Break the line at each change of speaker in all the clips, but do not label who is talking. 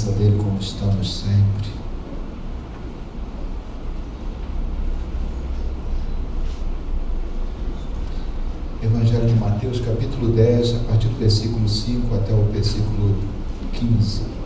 presença dele como estamos sempre. Evangelho de Mateus, capítulo 10, a partir do versículo 5 até o versículo 15.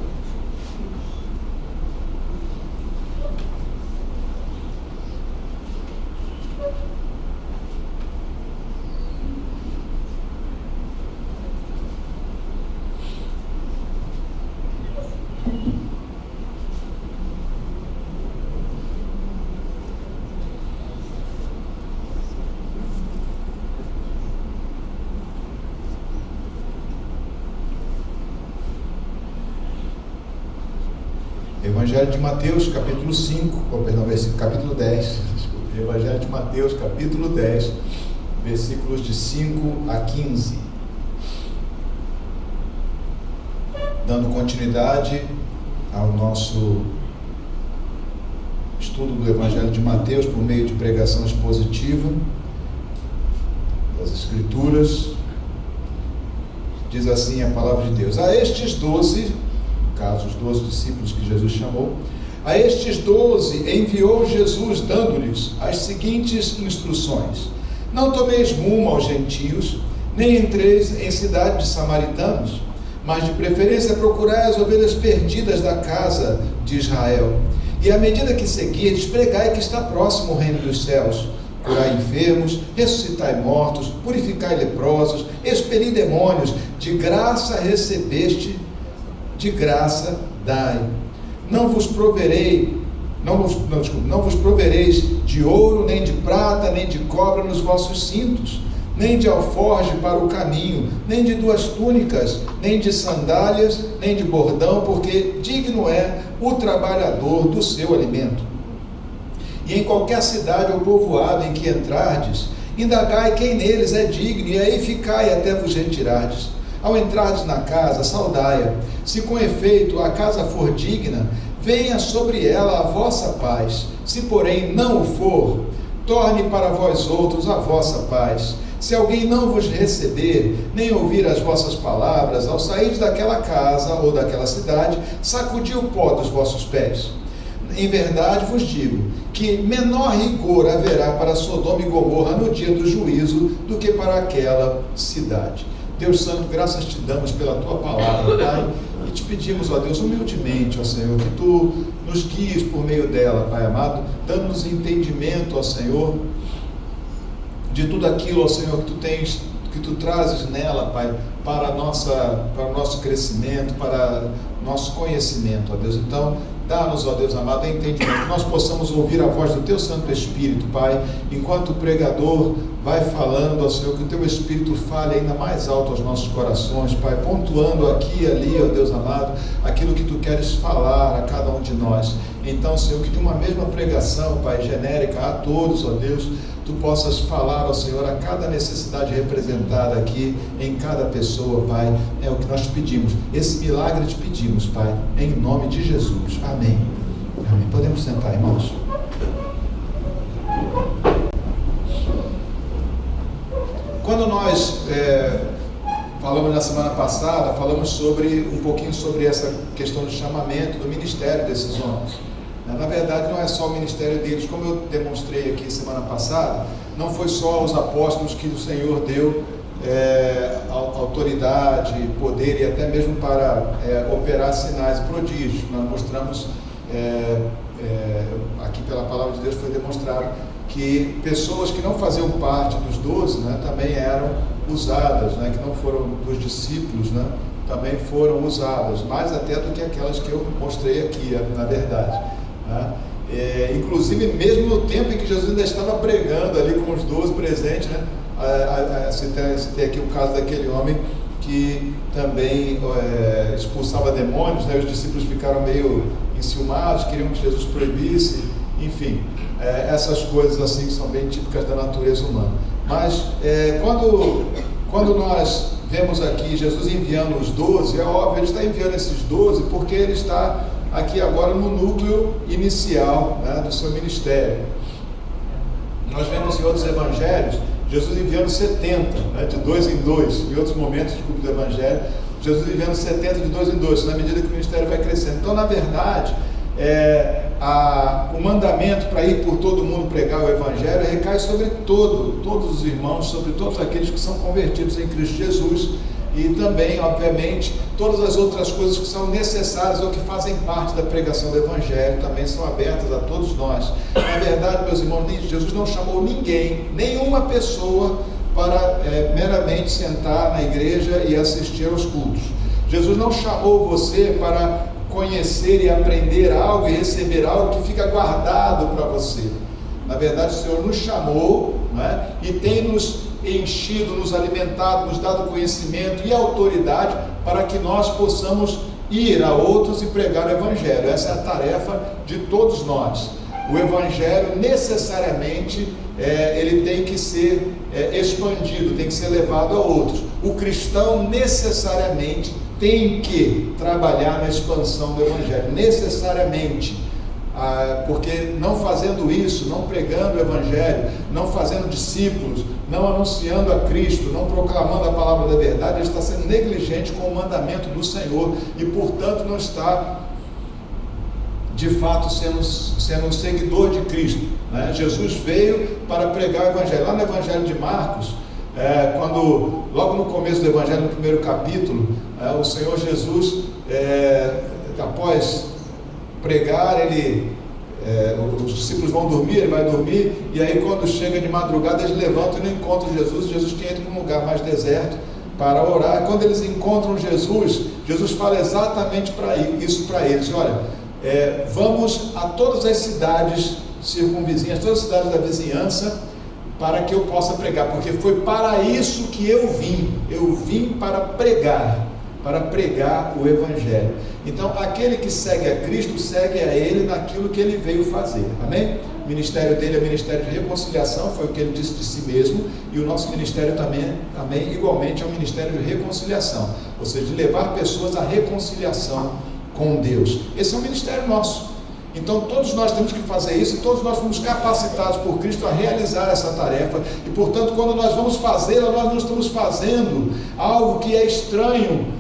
Evangelho de Mateus, capítulo 5, capítulo 10, Evangelho de Mateus, capítulo 10, versículos de 5 a 15. Dando continuidade ao nosso estudo do Evangelho de Mateus por meio de pregação expositiva das Escrituras, diz assim a palavra de Deus: a estes 12, no caso os 12 discípulos que Jesus chamou, a estes 12 enviou Jesus, dando-lhes as seguintes instruções: não tomeis rumo aos gentios, nem entreis em cidade de samaritanos, mas de preferência procurai as ovelhas perdidas da casa de Israel. E à medida que seguirdes, pregai que está próximo o reino dos céus. Curai enfermos, ressuscitai mortos, purificai leprosos, expeli demônios, de graça recebeste, de graça dai. Não vos provereis de ouro, nem de prata, nem de cobra nos vossos cintos, nem de alforje para o caminho, nem de 2 túnicas, nem de sandálias, nem de bordão, porque digno é o trabalhador do seu alimento. E em qualquer cidade ou povoado em que entrardes, indagai quem neles é digno, e aí ficai até vos retirardes. Ao entrardes na casa, saudai-a. Se com efeito a casa for digna, venha sobre ela a vossa paz. Se porém não o for, torne para vós outros a vossa paz. Se alguém não vos receber, nem ouvir as vossas palavras, ao sair daquela casa ou daquela cidade, sacudi o pó dos vossos pés. Em verdade vos digo, que menor rigor haverá para Sodoma e Gomorra no dia do juízo, do que para aquela cidade. Deus Santo, graças te damos pela tua palavra, Pai, e te pedimos, ó Deus, humildemente, ó Senhor, que tu nos guies por meio dela, Pai amado, dando-nos entendimento, ó Senhor, de tudo aquilo, ó Senhor, que tu trazes nela, Pai, para o nosso crescimento, para nosso conhecimento, ó Deus. Então, dá-nos, ó Deus amado, entendimento, que nós possamos ouvir a voz do teu Santo Espírito, Pai, enquanto o pregador vai falando, ó Senhor, que o teu Espírito fale ainda mais alto aos nossos corações, Pai, pontuando aqui e ali, ó Deus amado, aquilo que tu queres falar a cada um de nós. Então, Senhor, que de uma mesma pregação, Pai, genérica a todos, ó Deus, tu possas falar, ó Senhor, a cada necessidade representada aqui, em cada pessoa, Pai, é o que nós te pedimos. Esse milagre te pedimos, Pai, em nome de Jesus. Amém. Amém. Podemos sentar, irmãos. Quando nós falamos na semana passada, falamos um pouquinho sobre essa questão do chamamento, do ministério desses homens. Na verdade, não é só o ministério deles, como eu demonstrei aqui semana passada, não foi só aos apóstolos que o Senhor deu autoridade, poder e até mesmo para operar sinais e prodígios. Nós mostramos, aqui pela palavra de Deus foi demonstrado, que pessoas que não faziam parte dos 12, né, também eram usadas, né, que não foram dos discípulos, né, também foram usadas, mais até do que aquelas que eu mostrei aqui, na verdade. Né? Inclusive, mesmo no tempo em que Jesus ainda estava pregando ali com os 12 presentes, né, citei aqui o caso daquele homem que também expulsava demônios, né, os discípulos ficaram meio enciumados, queriam que Jesus proibisse, enfim. Essas coisas assim que são bem típicas da natureza humana. Mas quando nós vemos aqui Jesus enviando os 12, é óbvio, ele está enviando esses 12 porque ele está aqui agora no núcleo inicial, né, do seu ministério. Nós vemos em outros evangelhos Jesus enviando 70, né, de 2 em 2, em outros momentos do evangelho, Jesus vivendo 70 de 2 em 2, na medida que o ministério vai crescendo. Então, na verdade, o mandamento para ir por todo mundo pregar o Evangelho recai sobre todos os irmãos, sobre todos aqueles que são convertidos em Cristo Jesus, e também, obviamente, todas as outras coisas que são necessárias ou que fazem parte da pregação do Evangelho também são abertas a todos nós. Na verdade, meus irmãos, Jesus não chamou ninguém, nenhuma pessoa, para meramente sentar na igreja e assistir aos cultos. Jesus não chamou você para conhecer e aprender algo e receber algo que fica guardado para você. Na verdade, o Senhor nos chamou, né, e tem nos enchido, nos alimentado, nos dado conhecimento e autoridade para que nós possamos ir a outros e pregar o Evangelho. Essa é a tarefa de todos nós. O Evangelho necessariamente ele tem que ser expandido, tem que ser levado a outros. O cristão necessariamente tem que trabalhar na expansão do Evangelho, necessariamente, porque não fazendo isso, não pregando o Evangelho, não fazendo discípulos, não anunciando a Cristo, não proclamando a palavra da verdade, ele está sendo negligente com o mandamento do Senhor e, portanto, não está de fato sendo um seguidor de Cristo, né? Jesus veio para pregar o Evangelho. Lá no Evangelho de Marcos, logo no começo do Evangelho, no primeiro capítulo, o Senhor Jesus, após pregar, os discípulos vão dormir, ele vai dormir, e aí quando chega de madrugada, eles levantam e não encontram Jesus. Jesus tinha ido para um lugar mais deserto para orar. Quando eles encontram Jesus, Jesus fala exatamente isso para eles: olha, vamos a todas as cidades circunvizinhas, todas as cidades da vizinhança, para que eu possa pregar, porque foi para isso que eu vim para pregar o Evangelho. Então, aquele que segue a Cristo, segue a Ele naquilo que Ele veio fazer, amém? O ministério dele é ministério de reconciliação, foi o que Ele disse de si mesmo, e o nosso ministério também, igualmente, é um ministério de reconciliação, ou seja, de levar pessoas à reconciliação com Deus. Esse é um ministério nosso. Então todos nós temos que fazer isso, e todos nós fomos capacitados por Cristo a realizar essa tarefa, e portanto quando nós vamos fazê-la, nós não estamos fazendo algo que é estranho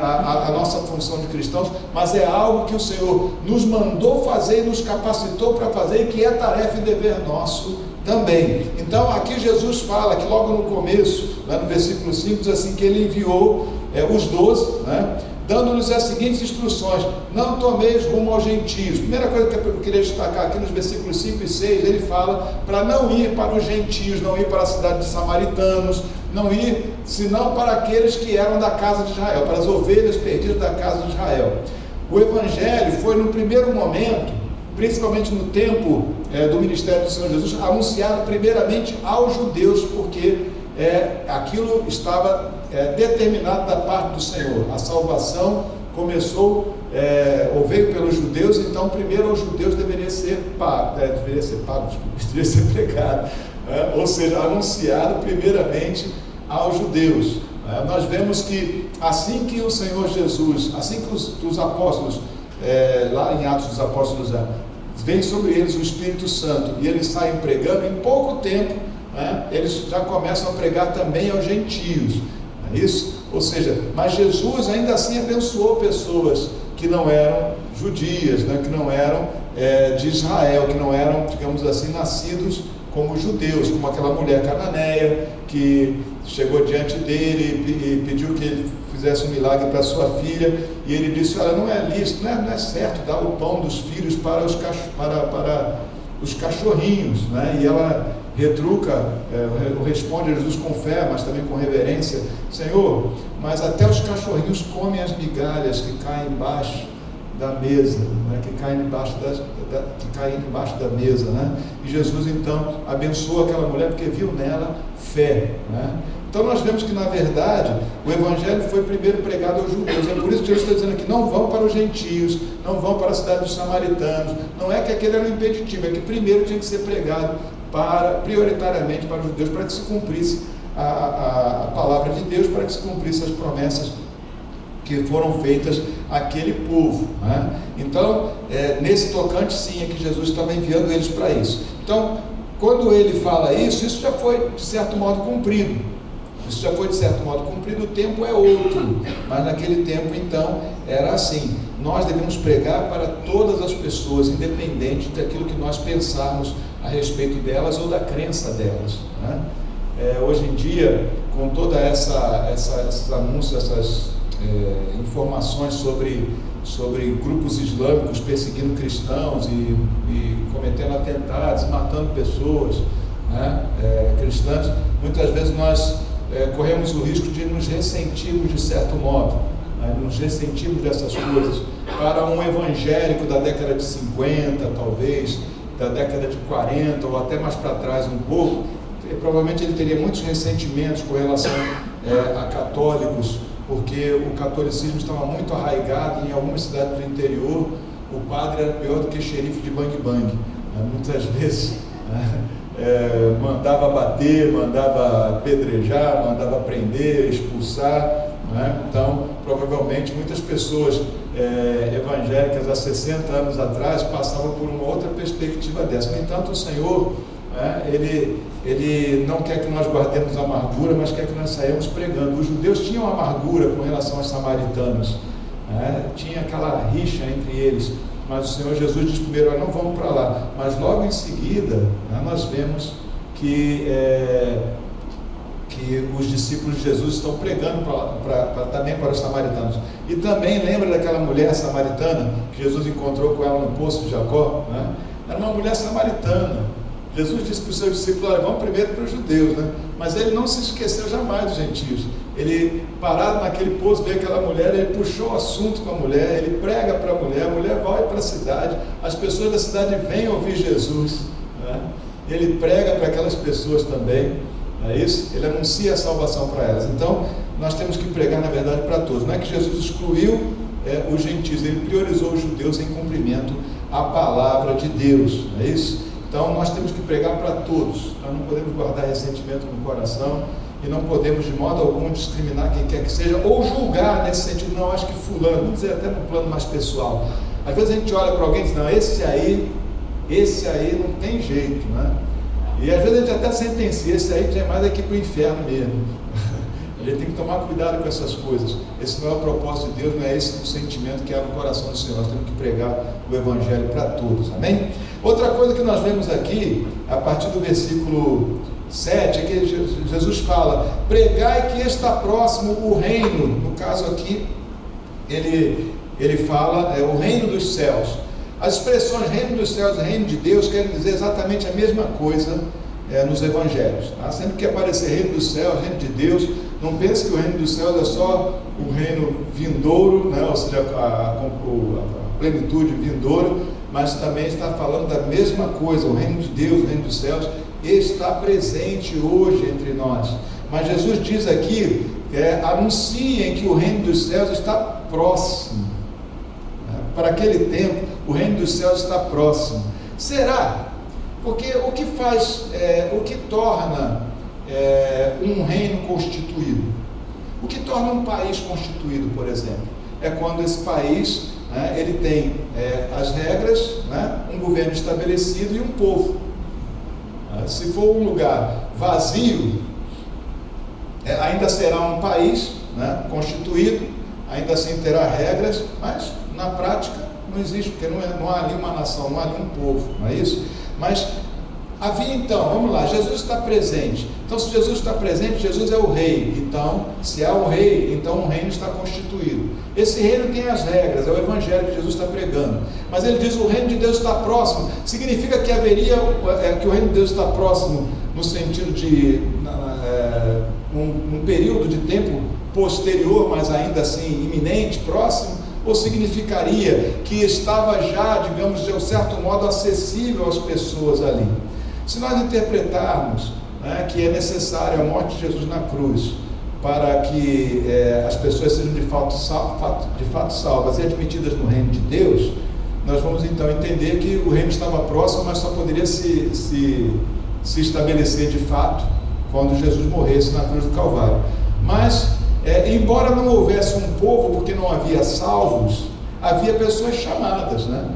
à nossa função de cristãos, mas é algo que o Senhor nos mandou fazer e nos capacitou para fazer, e que é tarefa e dever nosso também. Então aqui Jesus fala que logo no começo, no versículo 5, diz assim, que Ele enviou os 12, né, dando-lhes as seguintes instruções: não tomeis rumo aos gentios. Primeira coisa que eu queria destacar aqui nos versículos 5 e 6, ele fala para não ir para os gentios, não ir para a cidade de samaritanos, não ir senão para aqueles que eram da casa de Israel, para as ovelhas perdidas da casa de Israel. O Evangelho foi no primeiro momento, principalmente no tempo do ministério do Senhor Jesus, anunciado primeiramente aos judeus, porque aquilo estava determinado da parte do Senhor. A salvação começou ou veio pelos judeus, então primeiro aos judeus deveria ser pregado, ou seja, anunciado primeiramente aos judeus. Nós vemos que assim que o Senhor Jesus, assim que os apóstolos, lá em Atos dos Apóstolos, vem sobre eles o Espírito Santo e eles saem pregando, em pouco tempo, eles já começam a pregar também aos gentios. Isso, ou seja, mas Jesus ainda assim abençoou pessoas que não eram judias, que não eram de Israel, que não eram, digamos assim, nascidos como judeus, como aquela mulher cananeia que chegou diante dele e pediu que ele fizesse um milagre para sua filha, e ele disse: olha, não é lícito, não é certo dar o pão dos filhos para os cachorrinhos, e ela retruca, responde a Jesus com fé, mas também com reverência: Senhor, mas até os cachorrinhos comem as migalhas que caem embaixo da mesa, que caem embaixo da mesa, E Jesus então abençoa aquela mulher porque viu nela fé, Então nós vemos que na verdade o Evangelho foi primeiro pregado aos judeus. É por isso que Jesus está dizendo aqui: não vão para os gentios, não vão para a cidade dos samaritanos. Não é que aquele era um impeditivo, é que primeiro tinha que ser pregado prioritariamente para os judeus, para que se cumprisse a palavra de Deus, para que se cumprisse as promessas que foram feitas àquele povo, Então, nesse tocante, sim, é que Jesus estava enviando eles para isso. Então, quando ele fala isso já foi, de certo modo, cumprido. Isso já foi de certo modo cumprido, o tempo é outro, mas naquele tempo então era assim. Nós devemos pregar para todas as pessoas, independente daquilo que nós pensarmos a respeito delas ou da crença delas, né? Hoje em dia, com toda esses anúncios, essas informações sobre grupos islâmicos perseguindo cristãos e cometendo atentados, matando pessoas, né, cristãs, muitas vezes nós corremos o risco de nos ressentirmos de certo modo, né, nos ressentirmos dessas coisas. Para um evangélico da década de 50, talvez, da década de 40 ou até mais para trás um pouco, provavelmente ele teria muitos ressentimentos com relação a católicos, porque o catolicismo estava muito arraigado em algumas cidades do interior. O padre era pior do que xerife de Bang Bang, né? Muitas vezes mandava bater, mandava apedrejar, mandava prender, expulsar, né? Então provavelmente muitas pessoas evangélicas há 60 anos atrás passavam por uma outra perspectiva dessa. No entanto, o Senhor, Ele não quer que nós guardemos amargura, mas quer que nós saímos pregando. Os judeus tinham amargura com relação aos samaritanos, né? Tinha aquela rixa entre eles, mas o Senhor Jesus diz primeiro: não vamos para lá, mas logo em seguida, né, nós vemos que os discípulos de Jesus estão pregando também para os samaritanos. E também lembra daquela mulher samaritana que Jesus encontrou com ela no poço de Jacó, né? Era uma mulher samaritana. Jesus disse para os seus discípulos: olha, vamos primeiro para os judeus, né? Mas ele não se esqueceu jamais dos gentios. Ele, parado naquele poço, vê aquela mulher, ele puxou o assunto com a mulher, ele prega para a mulher vai para a cidade, as pessoas da cidade vêm ouvir Jesus, né? Ele prega para aquelas pessoas também, é isso? Ele anuncia a salvação para elas. Então, nós temos que pregar, na verdade, para todos. Não é que Jesus excluiu os gentios, ele priorizou os judeus em cumprimento à palavra de Deus, não é isso? Então nós temos que pregar para todos. Nós não podemos guardar ressentimento no coração e não podemos de modo algum discriminar quem quer que seja, ou julgar nesse sentido: não, acho que fulano, vamos dizer até no plano mais pessoal. Às vezes a gente olha para alguém e diz: não, esse aí não tem jeito, né? E às vezes a gente até sentencia: esse aí já é mais aqui para o inferno mesmo. A gente tem que tomar cuidado com essas coisas. Esse não é o propósito de Deus, não é esse o sentimento que há no coração do Senhor. Nós temos que pregar o Evangelho para todos, amém? Outra coisa que nós vemos aqui, a partir do versículo 7, é que Jesus fala: pregai que está próximo o reino. No caso aqui, ele fala o reino dos céus. As expressões reino dos céus e reino de Deus querem dizer exatamente a mesma coisa nos evangelhos, tá? Sempre que aparecer reino dos céus, reino de Deus, não pense que o reino dos céus é só o reino vindouro, né? Ou seja, a plenitude vindoura, mas também está falando da mesma coisa. O reino de Deus, o reino dos céus, está presente hoje entre nós. Mas Jesus diz aqui: anunciem que o reino dos céus está próximo. Para aquele tempo, o reino dos céus está próximo. Será? Porque o que faz, o que torna um reino constituído? O que torna um país constituído, por exemplo? É quando esse país, né, ele tem as regras, né, um governo estabelecido e um povo. Se for um lugar vazio, ainda será um país, né, constituído, ainda assim terá regras, mas na prática não existe, porque não há ali uma nação, não há ali um povo, não é isso? Mas havia então, vamos lá, Jesus está presente. Então, se Jesus está presente, Jesus é o rei. Então, se há o rei, então o reino está constituído. Esse reino tem as regras, é o evangelho que Jesus está pregando. Mas ele diz: o reino de Deus está próximo. Significa que haveria, que o reino de Deus está próximo no sentido de um período de tempo posterior, mas ainda assim iminente, próximo? Ou significaria que estava já, digamos, de um certo modo acessível às pessoas ali? Se nós interpretarmos, né, que é necessária a morte de Jesus na cruz para que as pessoas sejam de fato salvas e admitidas no reino de Deus, nós vamos então entender que o reino estava próximo, mas só poderia se estabelecer de fato quando Jesus morresse na cruz do Calvário. Mas embora não houvesse um povo, porque não havia salvos, havia pessoas chamadas, né?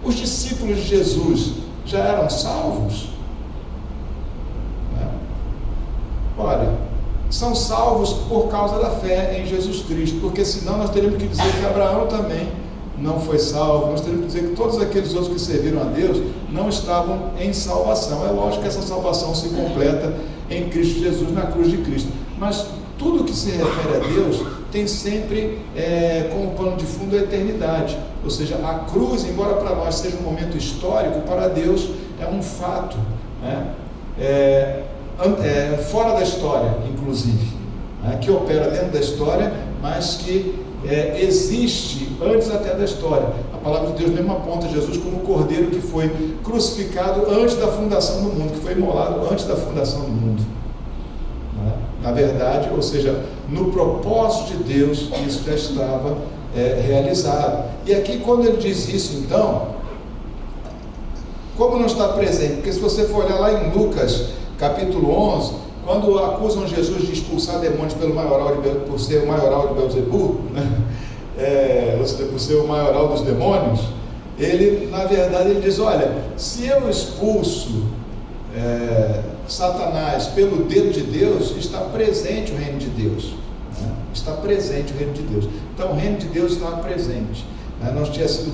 Os discípulos de Jesus já eram salvos? Olha, são salvos por causa da fé em Jesus Cristo, porque senão nós teríamos que dizer que Abraão também não foi salvo, nós teríamos que dizer que todos aqueles outros que serviram a Deus não estavam em salvação. É lógico que essa salvação se completa em Cristo Jesus, na cruz de Cristo, mas tudo que se refere a Deus tem sempre como pano de fundo a eternidade, ou seja, a cruz, embora para nós seja um momento histórico, para Deus é um fato, né? Fora da história, inclusive, né? Que opera dentro da história, mas que existe antes até da história. A palavra de Deus mesmo aponta Jesus como o cordeiro que foi crucificado antes da fundação do mundo, que foi imolado antes da fundação do mundo, né? Na verdade, ou seja, no propósito de Deus, isso já estava realizado. E aqui, quando ele diz isso, então, como não está presente? Porque se você for olhar lá em Lucas capítulo 11, quando acusam Jesus de expulsar demônios por ser o maioral de Beelzebub, né? Ou seja, por ser o maioral dos demônios, ele, na verdade, ele diz: olha, se eu expulso Satanás pelo dedo de Deus, está presente o reino de Deus, né? Está presente o reino de Deus. Então o reino de Deus estava presente, né? Não tinha sido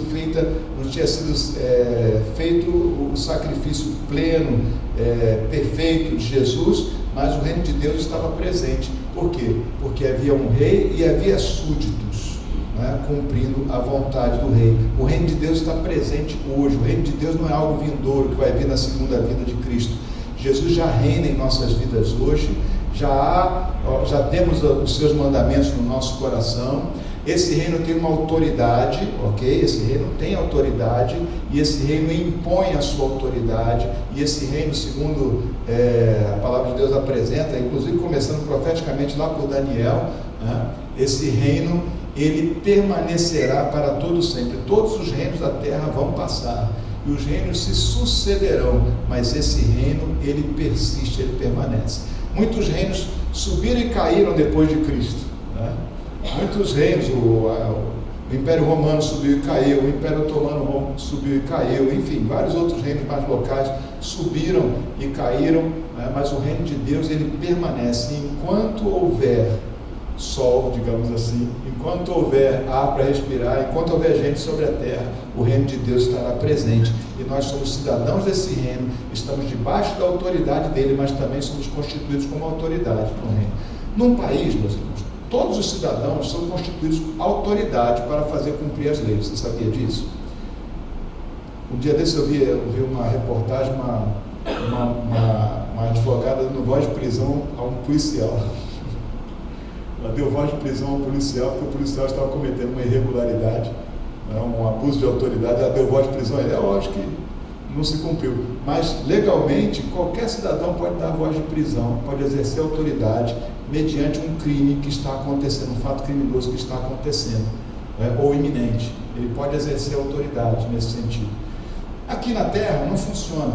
feito o sacrifício pleno, perfeito de Jesus, mas o reino de Deus estava presente. Por quê? Porque havia um rei e havia súditos, né, cumprindo a vontade do rei. O reino de Deus está presente hoje. O reino de Deus não é algo vindouro que vai vir na segunda vinda de Cristo. Jesus já reina em nossas vidas hoje, já temos os seus mandamentos no nosso coração. Esse reino tem uma autoridade, ok? Esse reino tem autoridade, e esse reino impõe a sua autoridade, e esse reino, segundo a palavra de Deus apresenta, inclusive começando profeticamente lá por Daniel, né? Esse reino, ele permanecerá para todo sempre. Todos os reinos da terra vão passar, e os reinos se sucederão, mas esse reino, ele persiste, ele permanece. Muitos reinos subiram e caíram depois de Cristo, né? Muitos reinos, o Império Romano subiu e caiu, o Império Otomano subiu e caiu, enfim, vários outros reinos mais locais subiram e caíram, né? Mas o reino de Deus, ele permanece. Enquanto houver sol, digamos assim, enquanto houver ar para respirar, enquanto houver gente sobre a terra, o reino de Deus estará presente, e nós somos cidadãos desse reino, estamos debaixo da autoridade dele, mas também somos constituídos como autoridade no reino. Num país, meus irmãos, todos os cidadãos são constituídos autoridade para fazer cumprir as leis. Você sabia disso? Um dia desse eu vi uma reportagem, uma advogada dando voz de prisão a um policial. Ela deu voz de prisão ao policial porque o policial estava cometendo uma irregularidade, né, um abuso de autoridade. Ela deu voz de prisão a ele. É lógico que não se cumpriu, mas legalmente qualquer cidadão pode dar voz de prisão, pode exercer autoridade mediante um crime que está acontecendo, um fato criminoso que está acontecendo, né, ou iminente. Ele pode exercer autoridade nesse sentido. Aqui na terra não funciona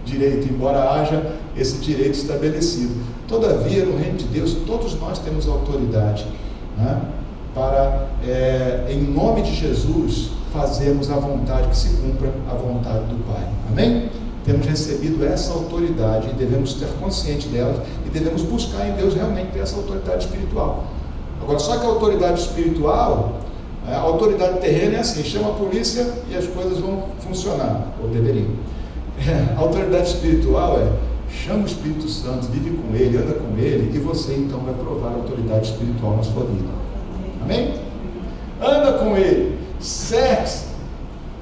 direito, embora haja esse direito estabelecido. Todavia, no reino de Deus, todos nós temos autoridade, né, para, em nome de Jesus, fazermos a vontade, que se cumpra a vontade do Pai. Amém? Temos recebido essa autoridade e devemos ter consciente dela, e devemos buscar em Deus realmente ter essa autoridade espiritual. Agora, só que a autoridade espiritual, a autoridade terrena é assim: chama a polícia e as coisas vão funcionar, ou deveriam. A autoridade espiritual chama o Espírito Santo, vive com ele, anda com ele, e você então vai provar a autoridade espiritual na sua vida. Amém? Anda com ele, certo?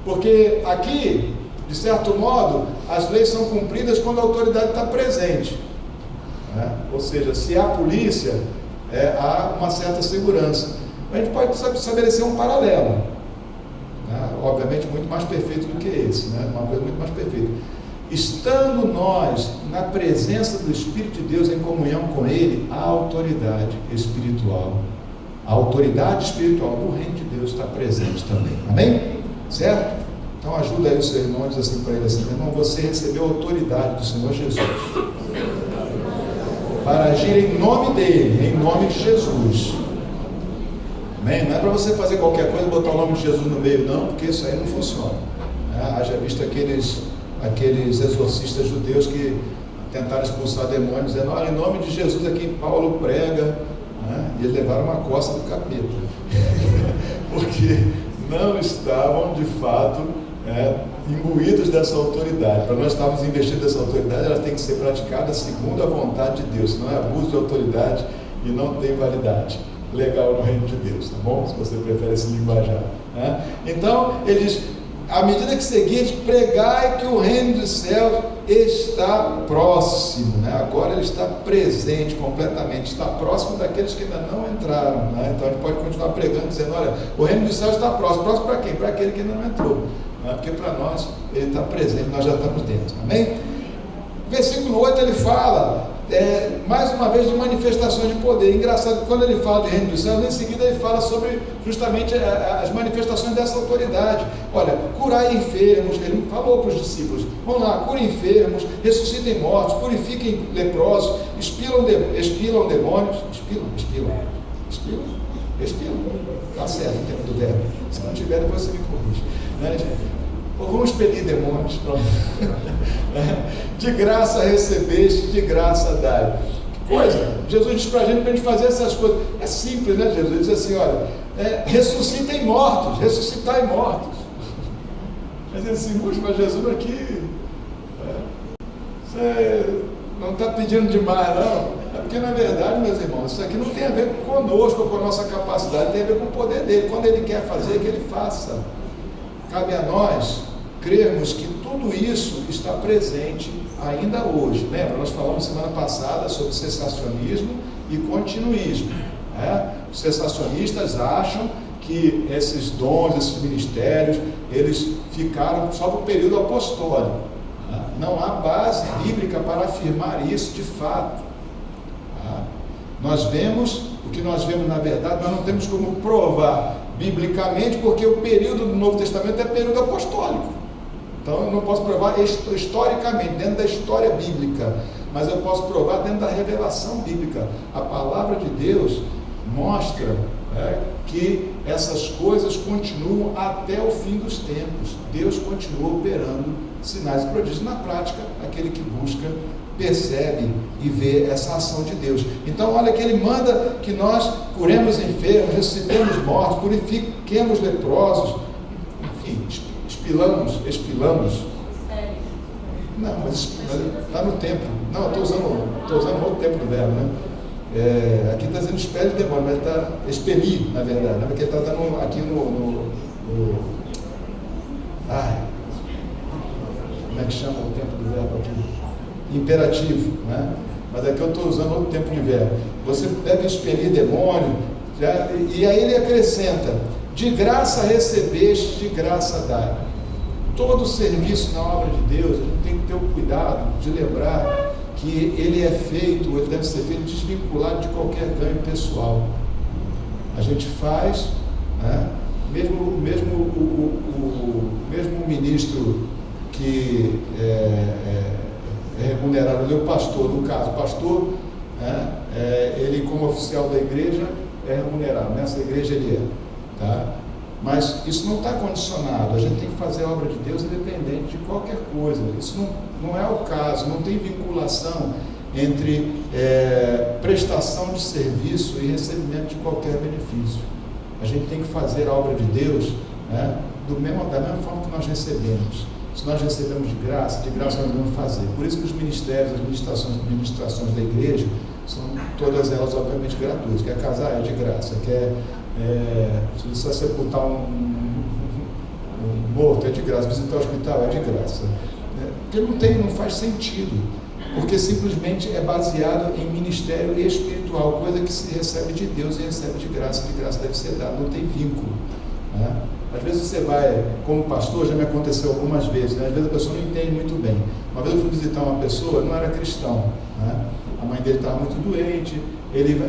Porque aqui, de certo modo, as leis são cumpridas quando a autoridade está presente, né? Ou seja, se há polícia, há uma certa segurança. A gente pode estabelecer um paralelo, né? Obviamente muito mais perfeito do que esse, né? Uma coisa muito mais perfeita. Estando nós na presença do Espírito de Deus, em comunhão com Ele, a autoridade espiritual, a autoridade espiritual do reino de Deus está presente também. Amém? Certo? Então ajuda aí o seu irmão, diz assim para ele assim: irmão, você recebeu a autoridade do Senhor Jesus para agir em nome dele, em nome de Jesus. Amém? Não é para você fazer qualquer coisa e botar o nome de Jesus no meio, não, porque isso aí não funciona. Haja visto aqueles exorcistas judeus que tentaram expulsar demônios, dizendo, olha, em nome de Jesus a quem Paulo prega, né? E eles levaram uma coça do capeta, porque não estavam de fato imbuídos dessa autoridade. Para nós estarmos investidos nessa autoridade, ela tem que ser praticada segundo a vontade de Deus, não é abuso de autoridade e não tem validade legal no reino de Deus, tá bom? Se você prefere esse linguajar, né? Então, eles, à medida que seguinte, pregai que o reino dos céus está próximo, né? Agora ele está presente completamente, está próximo daqueles que ainda não entraram, né? Então a gente pode continuar pregando, dizendo, olha, o reino dos céus está próximo para quem? Para aquele que ainda não entrou, né? Porque para nós ele está presente, nós já estamos dentro, amém? Versículo 8 ele fala, mais uma vez, de manifestações de poder. Engraçado, quando ele fala de reino dos céus, em seguida ele fala sobre justamente as manifestações dessa autoridade. Olha, curai enfermos, ele falou para os discípulos, vamos lá, curem enfermos, ressuscitem mortos, purifiquem leprosos, expilam demônios, expilam, está certo o tempo do verbo, se não tiver depois você me corrige, né, gente? Ou vamos expelir demônios, pronto. De graça recebeste, de graça dai. Que coisa, Jesus diz para a gente fazer essas coisas, é simples, né? Jesus diz assim, olha, ressuscitem mortos, ressuscitai mortos. Mas assim, mas Jesus aqui, você não está pedindo demais, não. É porque na verdade, meus irmãos, isso aqui não tem a ver conosco, com a nossa capacidade, tem a ver com o poder dele. Quando ele quer fazer, que ele faça. Cabe a nós crermos que tudo isso está presente ainda hoje. Lembra? Nós falamos semana passada sobre cessacionismo e continuismo, né? Os cessacionistas acham que esses dons, esses ministérios, eles ficaram só para o período apostólico, né? Não há base bíblica para afirmar isso de fato, né? Nós vemos, o que nós vemos na verdade, nós não temos como provar biblicamente, porque o período do Novo Testamento é período apostólico. Então eu não posso provar historicamente, dentro da história bíblica, mas eu posso provar dentro da revelação bíblica. A palavra de Deus mostra, né, que essas coisas continuam até o fim dos tempos. Deus continua operando sinais e prodígios. Na prática, aquele que busca percebe e vê essa ação de Deus. Então olha que ele manda que nós curemos enfermos, ressuscitemos mortos, purifiquemos leprosos, enfim, expilamos. Não, mas está no tempo. Não, eu estou usando outro tempo do verbo, né? Aqui está dizendo expele demônio, mas está expelir, na verdade, né? Porque está dando aqui como é que chama o tempo do verbo aqui? Imperativo, né? Mas aqui eu estou usando outro tempo de verbo. Você deve expelir demônio, e aí ele acrescenta, de graça recebeste, de graça dai. Todo serviço na obra de Deus, a gente tem que ter o cuidado de lembrar que ele deve ser feito desvinculado de qualquer ganho pessoal. A gente faz, né? Mesmo o ministro que é remunerado, o pastor, no caso, o pastor, né, ele como oficial da igreja é remunerado, nessa igreja ele tá? Mas isso não está condicionado, a gente tem que fazer a obra de Deus independente de qualquer coisa. Isso não é o caso, não tem vinculação entre prestação de serviço e recebimento de qualquer benefício. A gente tem que fazer a obra de Deus, né, da mesma forma que nós recebemos. Se nós recebemos de graça nós devemos fazer. Por isso que os ministérios, as administrações da igreja, são todas elas obviamente gratuitas. Quer casar? É de graça. Se você sepultar um morto, é de graça. Visitar o hospital, é de graça. Porque não faz sentido. Porque simplesmente é baseado em ministério espiritual, coisa que se recebe de Deus e recebe de graça deve ser dada, não tem vínculo, né? Às vezes você vai, como pastor, já me aconteceu algumas vezes, né? Às vezes a pessoa não entende muito bem. Uma vez eu fui visitar uma pessoa, não era cristão, né? A mãe dele estava muito doente, ele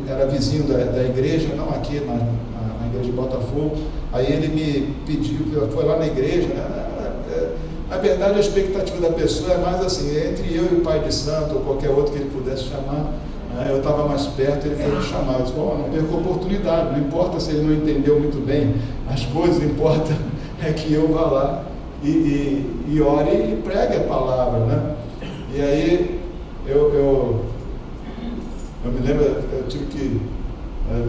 era vizinho da igreja, não aqui na igreja de Botafogo. Aí ele me pediu, foi lá na igreja, né? Na verdade, a expectativa da pessoa é mais assim, entre eu e o pai de santo, ou qualquer outro que ele pudesse chamar, né? Eu estava mais perto, ele foi me chamar. Eu disse, não perco a oportunidade, não importa se ele não entendeu muito bem as coisas, importa é que eu vá lá e ore e pregue a palavra, né? E aí eu me lembro, eu tive que,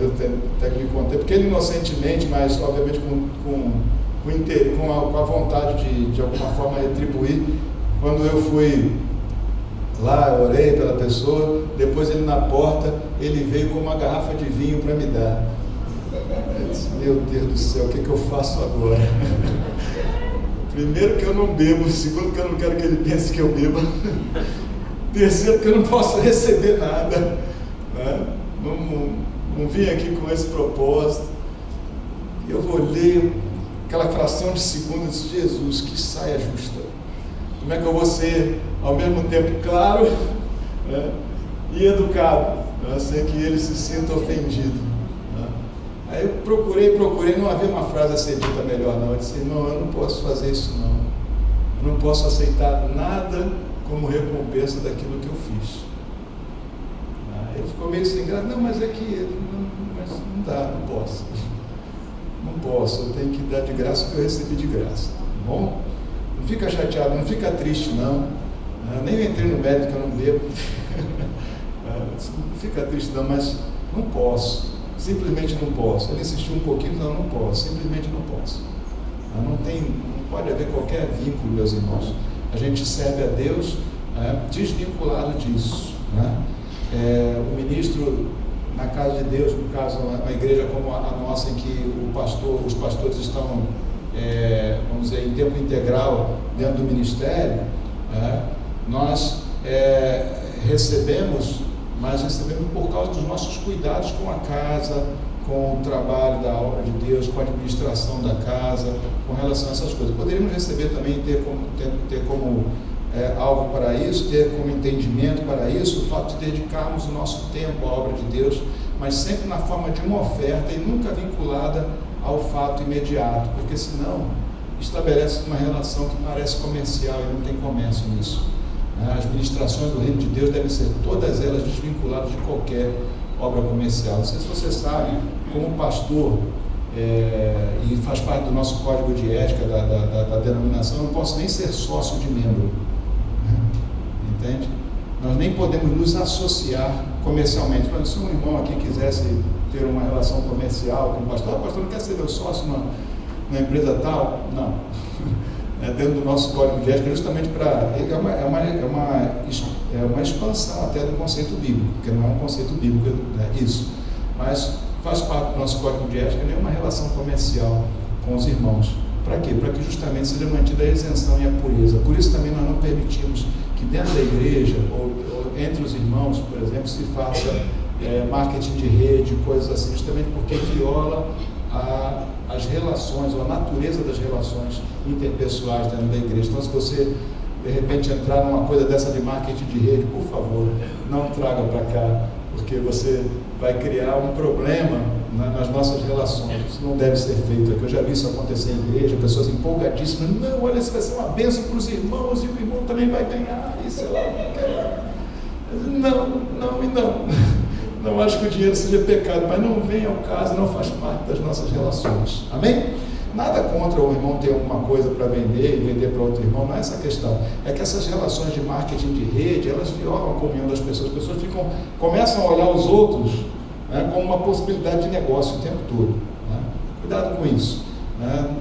eu até que me contei, porque ele inocentemente, mas obviamente com a vontade de alguma forma retribuir, quando eu fui lá, eu orei pela pessoa, depois ele na porta, ele veio com uma garrafa de vinho para me dar. Eu disse, meu Deus do céu, o que eu faço agora? Primeiro que eu não bebo, segundo que eu não quero que ele pense que eu bebo, terceiro que eu não posso receber nada, né? Não vim aqui com esse propósito. Eu olhei aquela fração de segundo e disse, Jesus, que saia justa. Como é que eu vou ser ao mesmo tempo claro, né, e educado, né, sem que ele se sinta ofendido, né? Aí eu procurei, não havia uma frase a ser dita melhor não. Eu disse, não, eu não posso fazer isso não. Eu não posso aceitar nada como recompensa daquilo que eu fiz. Ele ficou meio sem graça, não, mas é que não dá, não posso. Não posso, eu tenho que dar de graça o que eu recebi de graça, tá bom? Não fica chateado, não fica triste não. Nem entrei no mérito que eu não bebo. Não fica triste não, mas não posso, simplesmente não posso. Ele insistiu um pouquinho, não posso, simplesmente não posso. Não pode haver qualquer vínculo, meus irmãos. A gente serve a Deus desvinculado disso, né? O ministro na casa de Deus, no caso uma igreja como a nossa, em que os pastores estão, vamos dizer, em tempo integral dentro do ministério, nós recebemos, mas recebemos por causa dos nossos cuidados com a casa, com o trabalho da obra de Deus, com a administração da casa, com relação a essas coisas. Poderíamos receber também, ter como algo para isso, ter como entendimento para isso, o fato de dedicarmos o nosso tempo à obra de Deus, mas sempre na forma de uma oferta e nunca vinculada ao fato imediato, porque senão estabelece uma relação que parece comercial e não tem comércio nisso. As ministrações do reino de Deus devem ser todas elas desvinculadas de qualquer obra comercial. Não sei se você sabe, como pastor, e faz parte do nosso código de ética da denominação, eu não posso nem ser sócio de membro, entende? Nós nem podemos nos associar comercialmente. Mas se um irmão aqui quisesse ter uma relação comercial com o pastor não quer ser meu sócio na empresa tal? Não. Dentro do nosso código de ética, justamente para... É uma expansão até do conceito bíblico, porque não é um conceito bíblico, isso. Mas faz parte do nosso código de ética nenhuma relação comercial com os irmãos. Para quê? Para que justamente seja mantida a isenção e a pureza. Por isso também nós não permitimos que dentro da igreja, ou entre os irmãos, por exemplo, se faça marketing de rede, coisas assim, justamente porque viola as relações, ou a natureza das relações interpessoais dentro da igreja. Então, se você de repente entrar numa coisa dessa de marketing de rede, por favor, não traga para cá, porque você vai criar um problema nas nossas relações. Isso não deve ser feito aqui. Eu já vi isso acontecer em igreja, pessoas empolgadíssimas, não, olha, isso vai ser uma bênção para os irmãos, e o irmão também vai ganhar, e sei lá, não. Não acho que o dinheiro seja pecado, mas não vem ao caso, não faz parte das nossas relações. Amém? Nada contra o irmão ter alguma coisa para vender e vender para outro irmão, não é essa a questão. É que essas relações de marketing de rede, elas violam a comunhão das pessoas. As pessoas começam a olhar os outros, como uma possibilidade de negócio o tempo todo. Cuidado com isso.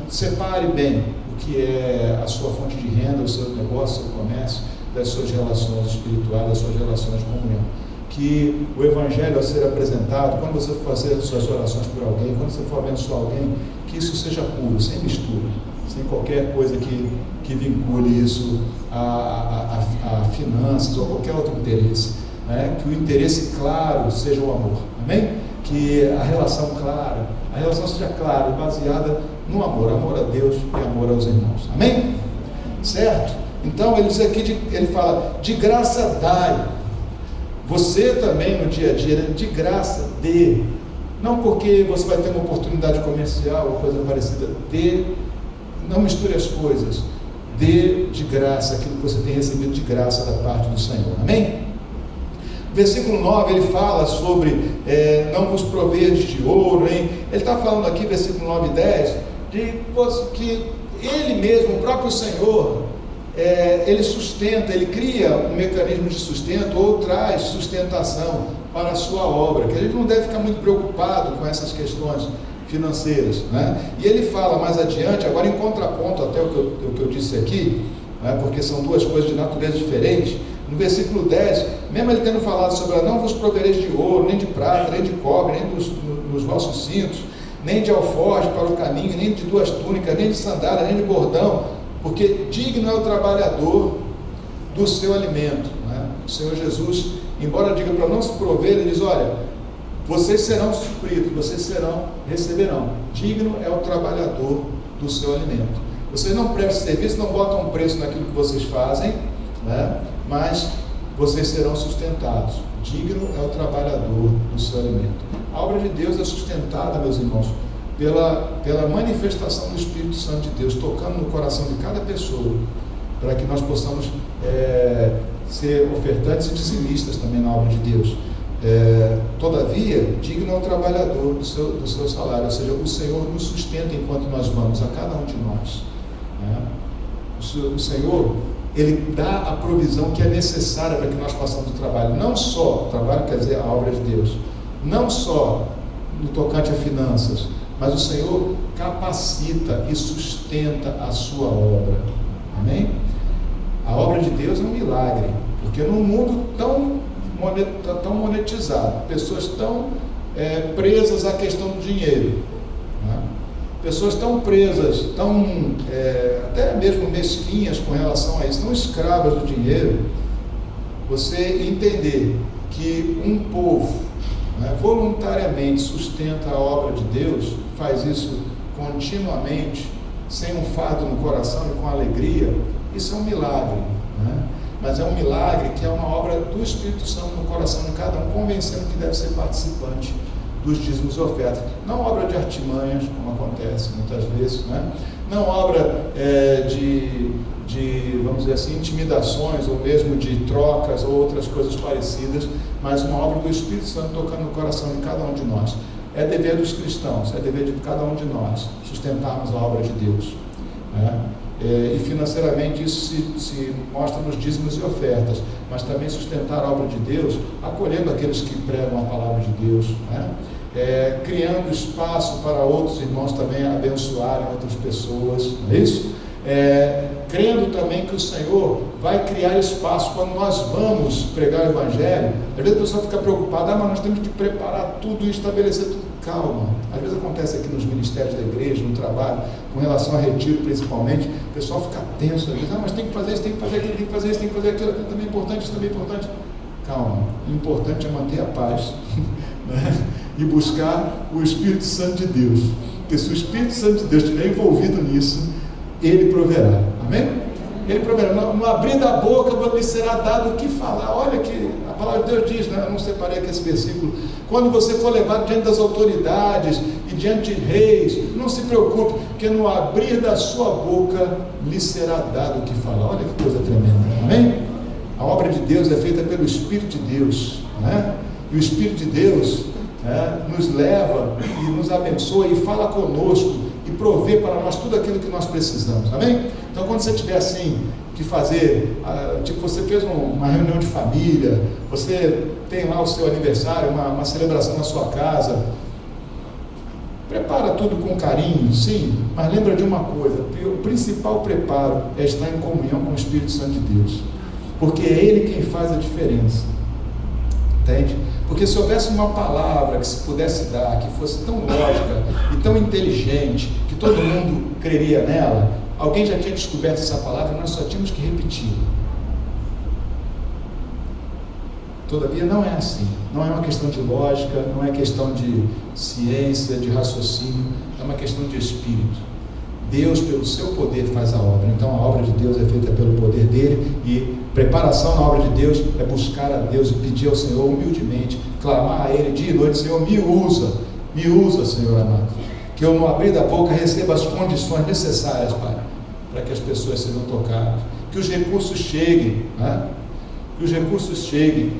Separe bem o que é a sua fonte de renda, o seu negócio, o seu comércio, das suas relações espirituais, das suas relações de comunhão. Que o Evangelho a ser apresentado, quando você for fazer suas orações por alguém, quando você for abençoar alguém, que isso seja puro, sem mistura, sem qualquer coisa que vincule isso a finanças ou qualquer outro interesse. Que o interesse claro seja o amor, amém? Que a relação seja clara e baseada no amor a Deus e amor aos irmãos, amém? Certo? Então ele diz aqui, ele fala, de graça dai. Você também no dia a dia, de graça, dê. Não porque você vai ter uma oportunidade comercial ou coisa parecida. Dê. Não misture as coisas. Dê de graça aquilo que você tem recebido de graça da parte do Senhor. Amém? Versículo 9, ele fala sobre não vos proverdes de ouro, hein? Ele está falando aqui, versículo 9 e 10, de que ele mesmo, o próprio Senhor, ele sustenta, ele cria um mecanismo de sustento ou traz sustentação para a sua obra, que a gente não deve ficar muito preocupado com essas questões financeiras, né? E ele fala mais adiante, agora em contraponto até o que eu disse aqui, né, porque são duas coisas de natureza diferente. No versículo 10, mesmo ele tendo falado sobre não vos provereis de ouro, nem de prata, nem de cobre, nem dos vossos cintos, nem de alforje para o caminho, nem de duas túnicas, nem de sandália, nem de bordão, porque digno é o trabalhador do seu alimento, né? O Senhor Jesus, embora diga para não se prover, ele diz, olha, vocês serão supridos, vocês receberão. Digno é o trabalhador do seu alimento. Vocês não prestam serviço, não botam preço naquilo que vocês fazem, né? Mas vocês serão sustentados. Digno é o trabalhador do seu alimento. A obra de Deus é sustentada, meus irmãos, pela manifestação do Espírito Santo de Deus, tocando no coração de cada pessoa, para que nós possamos ser ofertantes e dizimistas também na obra de Deus. Todavia, digno é o trabalhador do seu salário, ou seja, o Senhor nos sustenta enquanto nós vamos, a cada um de nós, né? O Senhor, Ele dá a provisão que é necessária para que nós façamos o trabalho, não só, o trabalho quer dizer a obra de Deus, não só no tocante a finanças, mas o Senhor capacita e sustenta a sua obra, amém? A obra de Deus é um milagre, porque num mundo tão monetizado, pessoas tão presas à questão do dinheiro, né? Pessoas tão presas, até mesmo mesquinhas com relação a isso, tão escravas do dinheiro. Você entender que um povo, né, voluntariamente sustenta a obra de Deus, faz isso continuamente, sem um fardo no coração e com alegria, isso é um milagre, né? Mas é um milagre que é uma obra do Espírito Santo no coração de cada um, convencendo que deve ser participante dos dízimos e ofertas. Não obra de artimanhas, como acontece muitas vezes, né? Não obra de, vamos dizer assim, intimidações, ou mesmo de trocas, ou outras coisas parecidas, mas uma obra do Espírito Santo tocando no coração de cada um de nós. É dever dos cristãos, é dever de cada um de nós, sustentarmos a obra de Deus, né? E financeiramente isso se mostra nos dízimos e ofertas, mas também sustentar a obra de Deus, acolhendo aqueles que pregam a palavra de Deus, né? Criando espaço para outros irmãos também abençoarem outras pessoas, não é isso? Crendo também que o Senhor vai criar espaço quando nós vamos pregar o Evangelho. Às vezes a pessoa fica preocupada, mas nós temos que preparar tudo e estabelecer tudo. Calma, às vezes acontece aqui nos ministérios da igreja, no trabalho, com relação a retiro principalmente, o pessoal fica tenso, às vezes, mas tem que fazer isso, tem que fazer aquilo, tem que fazer isso, tem que fazer aquilo, aquilo também é importante, isso também é importante. Calma, o importante é manter a paz, né? E buscar o Espírito Santo de Deus, porque se o Espírito Santo de Deus estiver envolvido nisso, Ele proverá, amém? Ele proverá, no abrir da boca lhe será dado o que falar. Olha que a palavra de Deus diz, né? Eu não separei aqui esse versículo, quando você for levado diante das autoridades e diante de reis, não se preocupe, porque no abrir da sua boca lhe será dado o que falar. Olha que coisa tremenda, amém? A obra de Deus é feita pelo Espírito de Deus, né? E o Espírito de Deus, né, nos leva e nos abençoa e fala conosco e provê para nós tudo aquilo que nós precisamos, amém? Então quando você tiver assim que fazer, tipo você fez uma reunião de família, você tem lá o seu aniversário, uma celebração na sua casa, prepara tudo com carinho, sim, mas lembra de uma coisa, o principal preparo é estar em comunhão com o Espírito Santo de Deus, porque é Ele quem faz a diferença, entende? Porque se houvesse uma palavra que se pudesse dar, que fosse tão lógica e tão inteligente, que todo mundo creria nela, alguém já tinha descoberto essa palavra, nós só tínhamos que repetir. Todavia não é assim, não é uma questão de lógica, não é questão de ciência, de raciocínio, é uma questão de espírito. Deus, pelo seu poder, faz a obra. Então a obra de Deus é feita pelo poder dele, e preparação na obra de Deus é buscar a Deus e pedir ao Senhor humildemente, clamar a Ele dia e noite: Senhor, me usa, Senhor amado, que eu no abrir da boca receba as condições necessárias, Pai, para que as pessoas sejam tocadas, que os recursos cheguem, né? Que os recursos cheguem.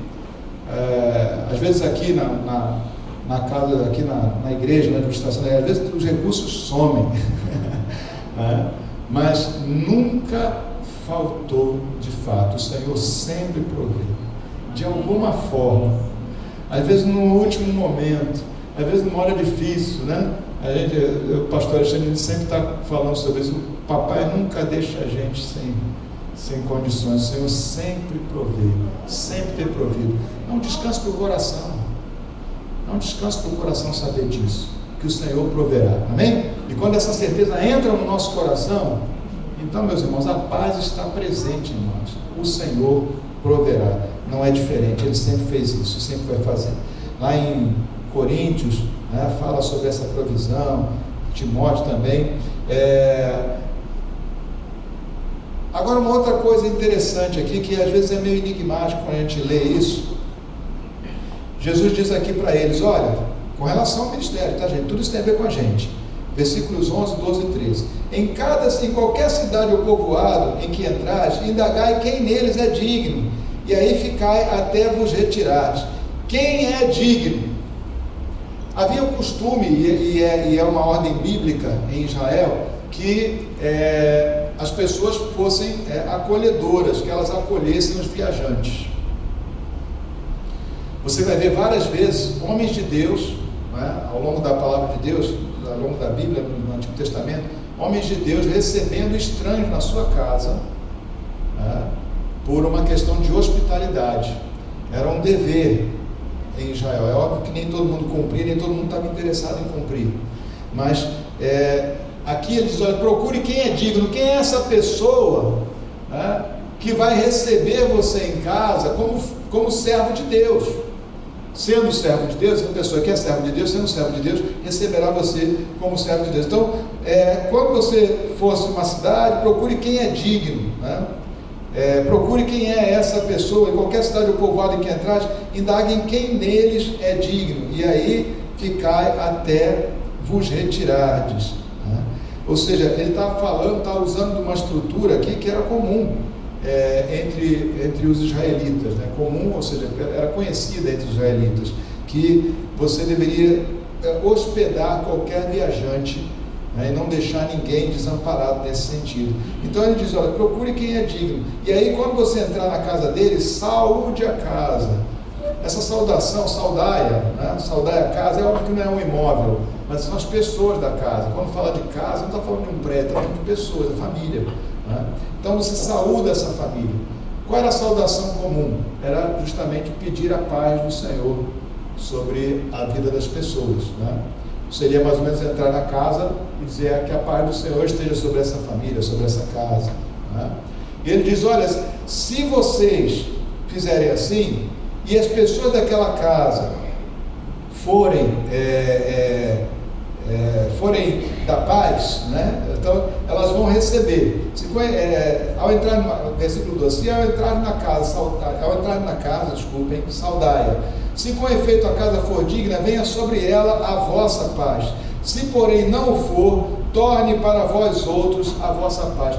Às vezes aqui na casa, aqui na igreja, na administração, às vezes os recursos somem, mas nunca faltou de fato. O Senhor sempre provê, de alguma forma, às vezes no último momento, às vezes numa hora difícil, né? O pastor Alexandre sempre está falando sobre isso. O papai nunca deixa a gente sem condições. O Senhor sempre provê, sempre tem provido. Não descanse para o coração, não descanse para o coração saber disso, que o Senhor proverá, amém? E quando essa certeza entra no nosso coração, então, meus irmãos, a paz está presente em nós. O Senhor proverá, não é diferente, Ele sempre fez isso, sempre vai fazer. Lá em Coríntios, né, fala sobre essa provisão, Timóteo também. Agora, uma outra coisa interessante aqui, que às vezes é meio enigmático quando a gente lê isso. Jesus diz aqui para eles, olha, com relação ao ministério, tá, gente? Tudo isso tem a ver com a gente. Versículos 11, 12 e 13. Em qualquer cidade ou povoado em que entrares, indagai quem neles é digno, e aí ficai até vos retirares. Quem é digno? Havia um costume, e é uma ordem bíblica em Israel, que as pessoas fossem acolhedoras, que elas acolhessem os viajantes. Você vai ver várias vezes homens de Deus, né, ao longo da palavra de Deus, ao longo da Bíblia, no Antigo Testamento, homens de Deus recebendo estranhos na sua casa, né, por uma questão de hospitalidade. Era um dever em Israel. É óbvio que nem todo mundo cumpria, nem todo mundo estava interessado em cumprir, mas aqui ele diz, olha, procure quem é digno, quem é essa pessoa, né, que vai receber você em casa como servo de Deus. Sendo servo de Deus, a pessoa que é servo de Deus, sendo servo de Deus, receberá você como servo de Deus. Então, quando você fosse uma cidade, procure quem é digno, né? Procure quem é essa pessoa, em qualquer cidade ou povoado em que entrares, indaguem quem neles é digno, e aí ficai até vos retirardes, né? Ou seja, ele está falando, está usando uma estrutura aqui que era comum entre os israelitas, né? Comum, ou seja, era conhecida entre os israelitas, que você deveria hospedar qualquer viajante, né, e não deixar ninguém desamparado nesse sentido. Então ele diz, olha, procure quem é digno, e aí quando você entrar na casa dele, saúde a casa. Essa saudação, saudaia, né? Saudaia a casa, é óbvio que não é um imóvel, mas são as pessoas da casa. Quando fala de casa, não está falando de um prédio, está falando de pessoas, da família, né? Então você saúda essa família. Qual era a saudação comum? Era justamente pedir a paz do Senhor sobre a vida das pessoas, né? Seria mais ou menos entrar na casa e dizer que a paz do Senhor esteja sobre essa família, sobre essa casa, né? E ele diz, olha, se vocês fizerem assim, e as pessoas daquela casa forem da paz, né? Então elas vão receber. Ao entrar no versículo 12, ao entrar na casa, saudai-a. Se com efeito a casa for digna, venha sobre ela a vossa paz. Se porém não o for, torne para vós outros a vossa paz.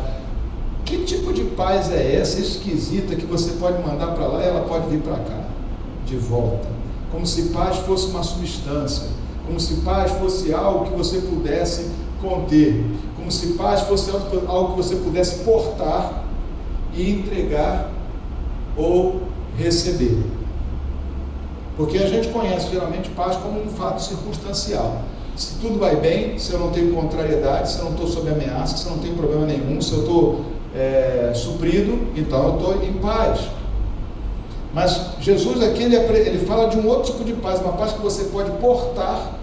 Que tipo de paz é essa esquisita que você pode mandar para lá e ela pode vir para cá, de volta? Como se paz fosse uma substância, como se paz fosse algo que você pudesse conter, como se paz fosse algo que você pudesse portar e entregar ou receber. Porque a gente conhece geralmente paz como um fato circunstancial. Se tudo vai bem, se eu não tenho contrariedade, se eu não estou sob ameaça, se eu não tenho problema nenhum, se eu estou suprido, então eu estou em paz. Mas Jesus aqui ele fala de um outro tipo de paz, uma paz que você pode portar,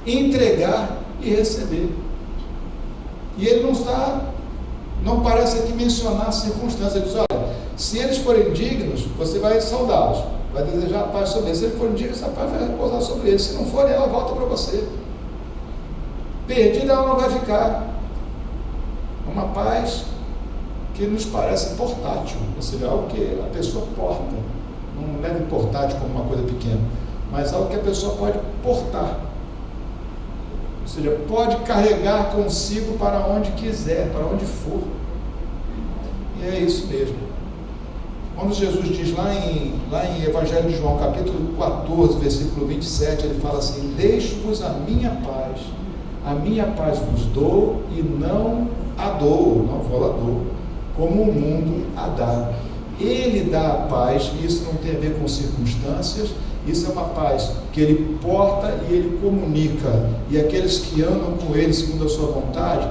entregar e receber. E ele não parece aqui mencionar circunstâncias. Ele diz, olha, se eles forem dignos, você vai saudá-los, vai desejar a paz sobre eles. Se eles forem dignos, essa paz vai repousar sobre eles. Se não forem, ela volta para você. Perdida ela não vai ficar. Uma paz que nos parece portátil, ou seja, algo que a pessoa porta. Não leve portátil como uma coisa pequena, mas algo que a pessoa pode portar, ou seja, pode carregar consigo para onde quiser, para onde for. E é isso mesmo. Quando Jesus diz lá em Evangelho de João, capítulo 14, versículo 27, ele fala assim, deixo-vos a minha paz vos dou e não a dou, como o mundo a dá. Ele dá a paz, e isso não tem a ver com circunstâncias, isso é uma paz que ele porta e ele comunica, e aqueles que andam com ele segundo a sua vontade,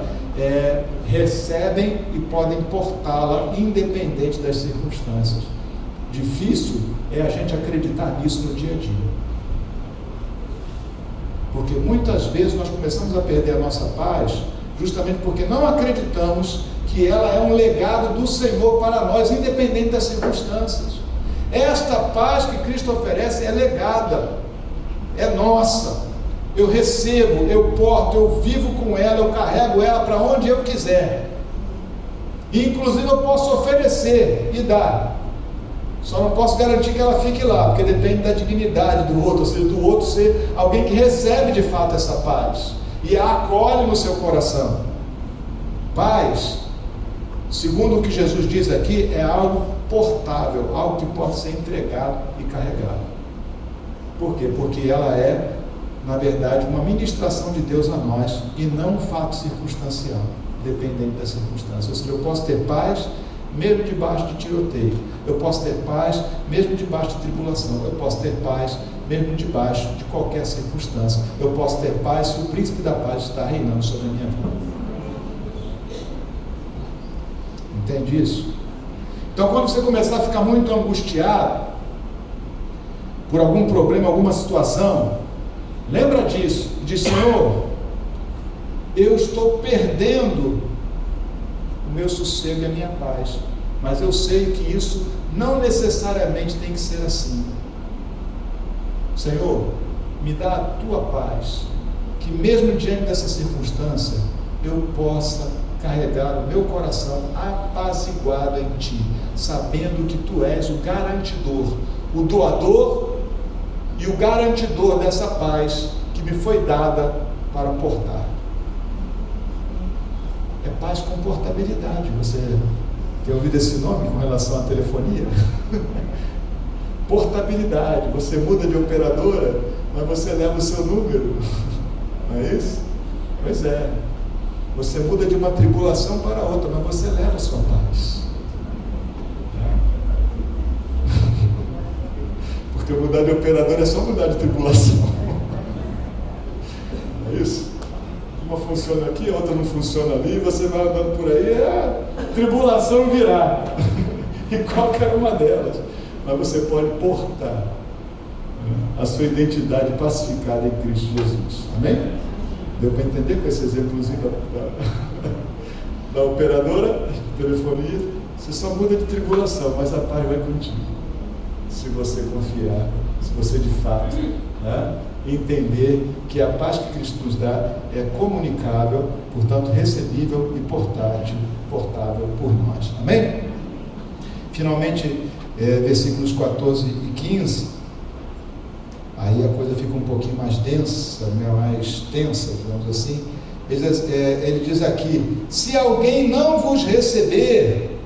recebem e podem portá-la independente das circunstâncias. Difícil é a gente acreditar nisso no dia a dia, porque muitas vezes nós começamos a perder a nossa paz justamente porque não acreditamos que ela é um legado do Senhor para nós, independente das circunstâncias. Esta paz que Cristo oferece é legada, é nossa. Eu recebo, eu porto, eu vivo com ela, eu carrego ela para onde eu quiser. E inclusive eu posso oferecer e dar. Só não posso garantir que ela fique lá, porque depende da dignidade do outro, ou seja, do outro ser alguém que recebe de fato essa paz e a acolhe no seu coração. Paz, segundo o que Jesus diz aqui, é algo portável, algo que pode ser entregado e carregado. Por quê? Porque ela é, na verdade, uma ministração de Deus a nós e não um fato circunstancial, dependente das circunstâncias. Ou seja, eu posso ter paz mesmo debaixo de tiroteio, eu posso ter paz mesmo debaixo de tribulação, eu posso ter paz mesmo debaixo de qualquer circunstância, eu posso ter paz se o príncipe da paz está reinando sobre a minha vida. Entende isso? Então, quando você começar a ficar muito angustiado por algum problema, alguma situação, lembra disso, diz: Senhor, eu estou perdendo o meu sossego e a minha paz, mas eu sei que isso não necessariamente tem que ser assim. Senhor, me dá a tua paz, que mesmo diante dessa circunstância, eu possa carregar o meu coração apaziguado em ti, sabendo que tu és o garantidor, o doador e o garantidor dessa paz que me foi dada para portar. É paz com portabilidade. Você tem ouvido esse nome com relação à telefonia? Portabilidade. Você muda de operadora, mas você leva o seu número. Não é isso? Pois é. Você muda de uma tribulação para outra, mas você leva a sua paz. Porque mudar de operadora é só mudar de tribulação. Não é isso? Uma funciona aqui, a outra não funciona ali, você vai andando por aí, a tribulação virá, em qualquer uma delas, mas você pode portar a sua identidade pacificada em Cristo Jesus. Amém? Deu para entender com esse exemplozinho da operadora de telefonia? Você só muda de tribulação, mas a paz vai contigo, se você confiar, se você de fato entender que a paz que Cristo nos dá é comunicável, portanto recebível e portável por nós. Amém? Finalmente, versículos 14 e 15, aí a coisa fica um pouquinho mais densa, mais tensa, digamos assim. Ele diz aqui: se alguém não vos receber,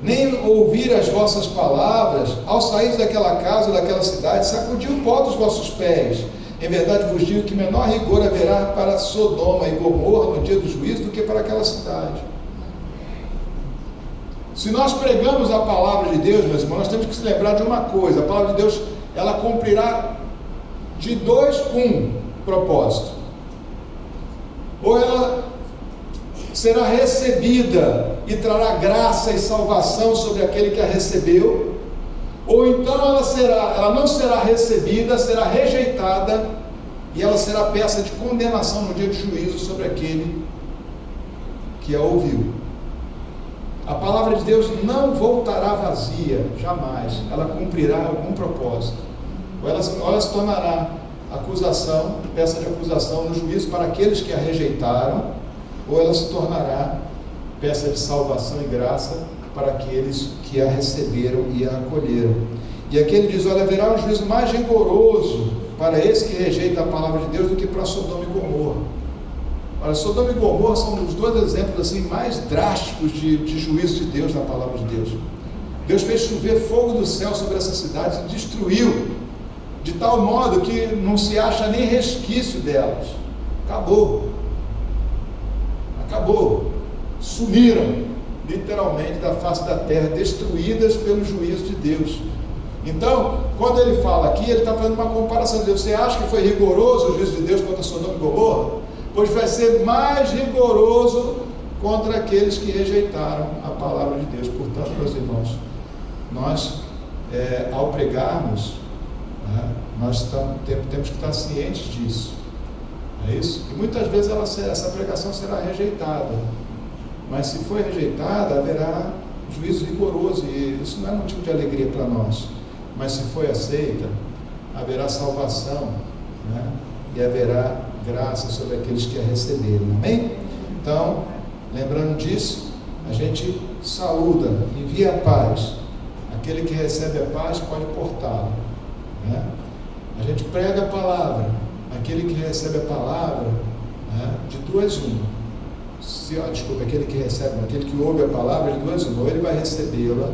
nem ouvir as vossas palavras, ao sair daquela casa ou daquela cidade, sacudir o pó dos vossos pés. Em verdade vos digo que menor rigor haverá para Sodoma e Gomorra no dia do juízo do que para aquela cidade. Se nós pregamos a palavra de Deus, meus irmãos, nós temos que se lembrar de uma coisa: a palavra de Deus, ela cumprirá de um propósito. Ou ela será recebida e trará graça e salvação sobre aquele que a recebeu, ou então ela não será recebida, será rejeitada, e ela será peça de condenação no dia de juízo sobre aquele que a ouviu. A palavra de Deus não voltará vazia, jamais. Ela cumprirá algum propósito. Ou ela se tornará acusação, peça de acusação no juízo para aqueles que a rejeitaram, ou ela se tornará peça de salvação e graça para aqueles que a receberam e a acolheram. E aqui ele diz: olha, haverá um juízo mais rigoroso para esse que rejeita a palavra de Deus do que para Sodoma e Gomorra. Olha, Sodoma e Gomorra são os dois exemplos assim mais drásticos de juízo de Deus na palavra de Deus. Deus fez chover fogo do céu sobre essa cidade e destruiu, de tal modo que não se acha nem resquício delas. Acabou, sumiram, literalmente da face da terra, destruídas pelo juízo de Deus. Então, quando ele fala aqui, ele está fazendo uma comparação. Você acha que foi rigoroso o juízo de Deus contra Sodoma e Gomorra? Pois vai ser mais rigoroso contra aqueles que rejeitaram a palavra de Deus. Portanto, meus irmãos, nós, ao pregarmos, nós temos que estar cientes disso. É isso? E muitas vezes essa pregação será rejeitada. Mas se for rejeitada, haverá juízo rigoroso. E isso não é motivo de alegria para nós. Mas se for aceita, haverá salvação, né? E haverá graça sobre aqueles que a receberem. Amém? Então, lembrando disso, a gente saúda, envia a paz. Aquele que recebe a paz pode portá-la, né? A gente prega a palavra. Aquele que recebe a palavra, né, de duas uma. Aquele que ouve a palavra de duas uma. Ou ele vai recebê-la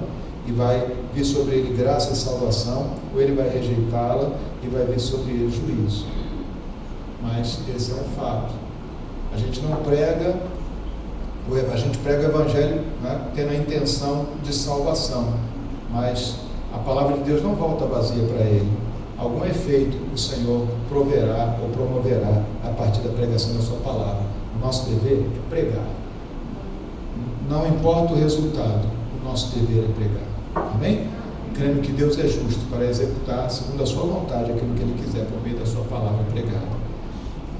e vai vir sobre ele graça e salvação, ou ele vai rejeitá-la e vai vir sobre ele juízo. Mas esse é um fato. A gente não prega, a gente prega o evangelho, né, tendo a intenção de salvação, mas a palavra de Deus não volta vazia para ele. Algum efeito o Senhor proverá ou promoverá a partir da pregação da sua palavra. O nosso dever é pregar. Não importa o resultado, o nosso dever é pregar. Amém? Crendo que Deus é justo para executar, segundo a sua vontade, aquilo que Ele quiser por meio da sua palavra pregada.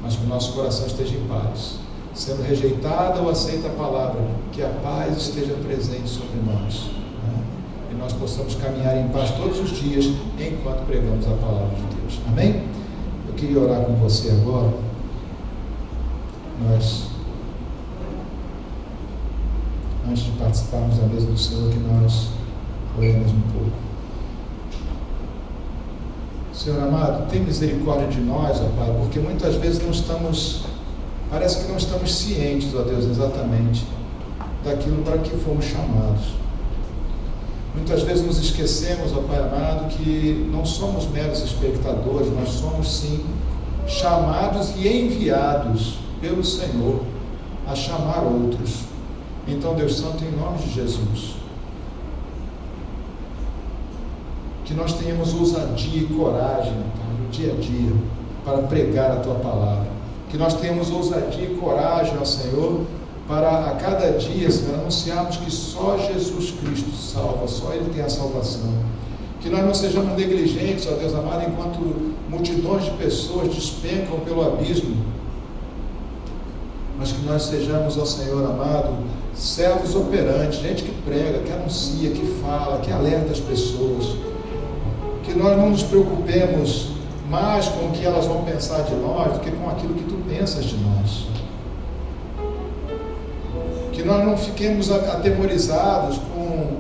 Mas que o nosso coração esteja em paz. Sendo rejeitada ou aceita a palavra, que a paz esteja presente sobre nós. E nós possamos caminhar em paz todos os dias, enquanto pregamos a palavra de Deus. Amém? Eu queria orar com você agora. Antes de participarmos da mesa do Senhor, que nós oremos um pouco. Senhor amado, tem misericórdia de nós, ó Pai, porque muitas vezes parece que não estamos cientes, ó Deus, exatamente daquilo para que fomos chamados. Muitas vezes nos esquecemos, ó Pai amado, que não somos meros espectadores, nós somos sim chamados e enviados pelo Senhor a chamar outros. Então, Deus Santo, em nome de Jesus, que nós tenhamos ousadia e coragem, Pai, no dia a dia, para pregar a Tua palavra. Que nós tenhamos ousadia e coragem, ó Senhor, para a cada dia, Senhor, anunciarmos que só Jesus Cristo salva, só Ele tem a salvação. Que nós não sejamos negligentes, ó Deus amado, enquanto multidões de pessoas despencam pelo abismo, mas que nós sejamos, ó Senhor amado, servos operantes, gente que prega, que anuncia, que fala, que alerta as pessoas. Que nós não nos preocupemos mais com o que elas vão pensar de nós do que com aquilo que Tu pensas de nós. Que nós não fiquemos atemorizados com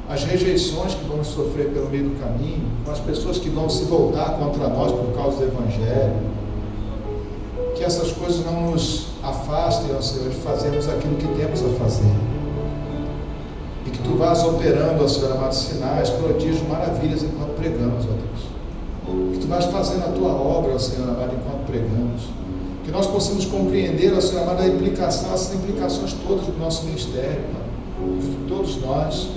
as rejeições que vamos sofrer pelo meio do caminho, com as pessoas que vão se voltar contra nós por causa do Evangelho. Que essas coisas não nos afastem, ó Senhor, de fazermos aquilo que temos a fazer. E que Tu vás operando, ó Senhor amado, sinais, prodígios, maravilhas enquanto pregamos, ó Deus. Que Tu vás fazendo a Tua obra, ó Senhor amado, enquanto pregamos. Que nós possamos compreender, ó Senhor amado, essas implicações todas do nosso ministério, de todos nós.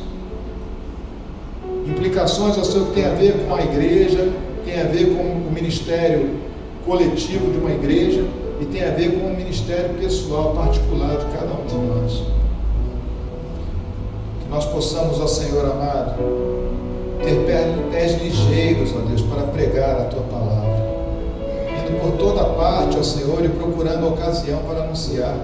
Implicações, ó Senhor, que tem a ver com a igreja, tem a ver com o ministério coletivo de uma igreja e tem a ver com o ministério pessoal, particular de cada um de nós. Que nós possamos, ó Senhor amado, ter pés ligeiros, ó Deus, para pregar a Tua palavra. Por toda parte, ó Senhor, e procurando ocasião para anunciar.